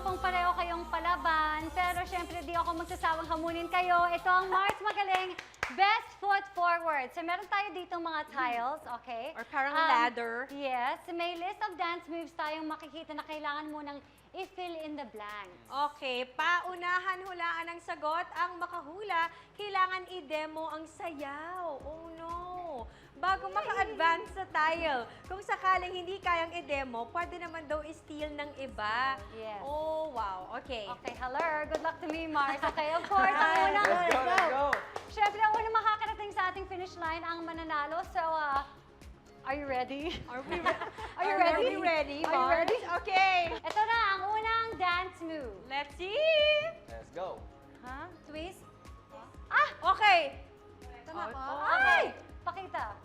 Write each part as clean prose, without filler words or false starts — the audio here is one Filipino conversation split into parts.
pong pareho kayong palaban, pero syempre di ako magsasawang hamunin kayo. Ito ang Mars Magaling Best Foot Forward. So meron tayo dito mga tiles, okay? Or parang ladder. Yes, may list of dance moves tayong makikita na kailangan mo nang i-fill in the blanks. Okay, paunahan-hulaan ang sagot. Ang makahula, kailangan i-demo ang sayaw. Oh no! Bago maka-advance sa tile, kung sakaling hindi kayang i-demo, pwede naman daw i-steal ng iba. Yes. Oh, wow. Okay. Okay, hello. Good luck to me, Mars. Okay, of course, ang unang... Let's go! Syempre, ang unang makakarating sa ating finish line ang mananalo. So, are you ready? Are we, Are you ready? Are we ready, Are you Mars? ready? Okay. Ito na ang unang dance move. Let's see. Let's go! Ha? Twist? Okay. Tama ba? Oh, Ay! Pakita.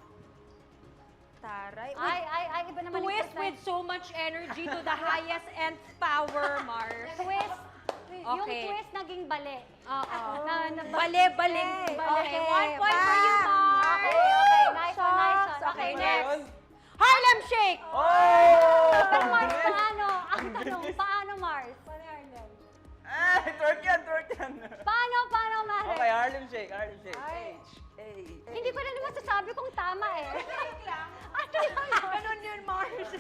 Taray. Ay, iba naman yung Twist line. with so much energy to the highest and power, Mars. Twist. Yung Okay. twist naging bali. Oo. Bali. Bale. Okay, 1 point for you, bam. Mars. Okay, nice one, nice one. Okay, Okay, next. Harlem Shake. Oh! Pero Mars, paano? Ang tanong, paano Mars? Twerk yan! Paano, Mars? Okay, Harlem Shake. Hindi ko na naman sasabi kung tama eh. Ano yun? Ganun yun, Mars.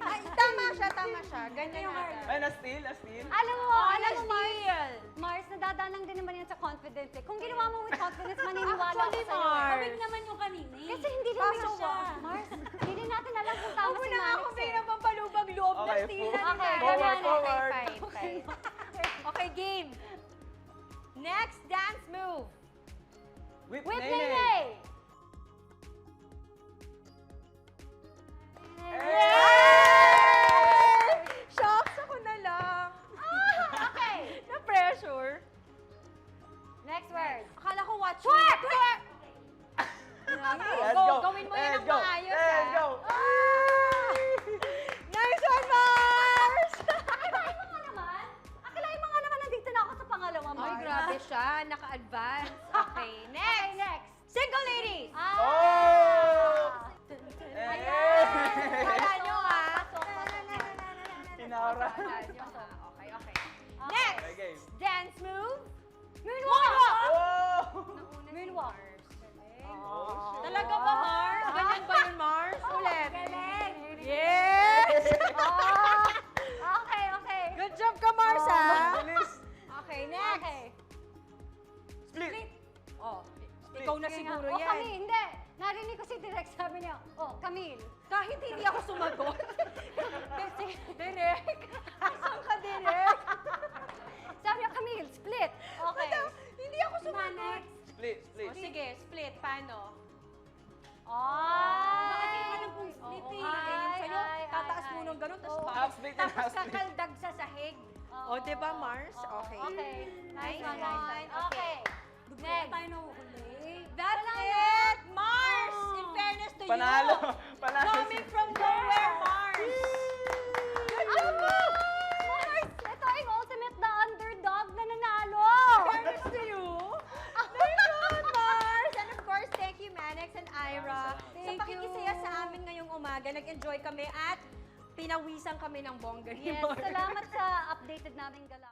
Ay, tama siya. Ganyan yung Ay, na-steal? Alam mo, Mars. Mars, nadadalang din naman yan sa confidence eh. Kung ginawa mo with confidence, maniniwala ako Actually, sa'yo. Mars. Awig naman yung kanina eh. Kasi hindi rin Kaso siya. ba? Mars, hindi rin natin alam kung tama Huwag mo si na nga ako Manix eh. pinapapalubag loob na Okay, stealan. Okay, forward, ganyan. forward. Okay, fine. Okay, game. Next dance move. Whip Whip Nene! Nene! Shocks ako na lang. Okay, Na-pressure. next word. Akala ko watch me. Twerk! Let's go! Gawin mo yan Let's ng go! maayos, Let's ah. go! Nice one, Mars! Akalain mo nga naman nandito na ako sa pangalawa, Mars. Ay, grabe siya. Naka-advance. Okay, Okay, next. next. Single ladies. Oh! Ayan. Kala nyo, ah. Inaura. Kala nyo, ah. Okay. Okay. Next. Okay, game. Dance move. Moonwalk! Oh! Moonwalk. Oh, shit. Talaga ba, Mars? Ganyan ba yun, Mars? Ulit. Galing. Yes! Oh, okay. Good job ka, Mars, ah. Bilis! Okay, next. Okay. Split! Oh, ikaw na siguro Oh, yan. kami, hindi. Narinig ko si Direk, sabi niya, oh, Camille. Kahit hindi ako sumagot. Kasi, Derek. Saan ka, Derek? sabi niya, Camille, split. Okay. Hindi ako sumagot. Split! O, sige, split. Paano? Ay! Bakit yung alam kong split eh? Yung sa'yo, tataas mo nung ganun, tapos Half split and tapos half split. kakaldag sa sahig. O, diba, Mars? Okay. Okay. Nice one, Nice. nice one. Okay. Next. That's it! Mars! In fairness to Panalo! you! Panalo! Coming from nowhere, Mars! Mars, ito ang ultimate na underdog na nanalo. Fairness to you! Nice one, Mars! And of course, thank you, Manix and Ira. Thank sa pakikisaya sa amin ngayong umaga, nag-enjoy kami at pinawisan kami ng bongga ni Yes, Mars. salamat sa updated naming galaw.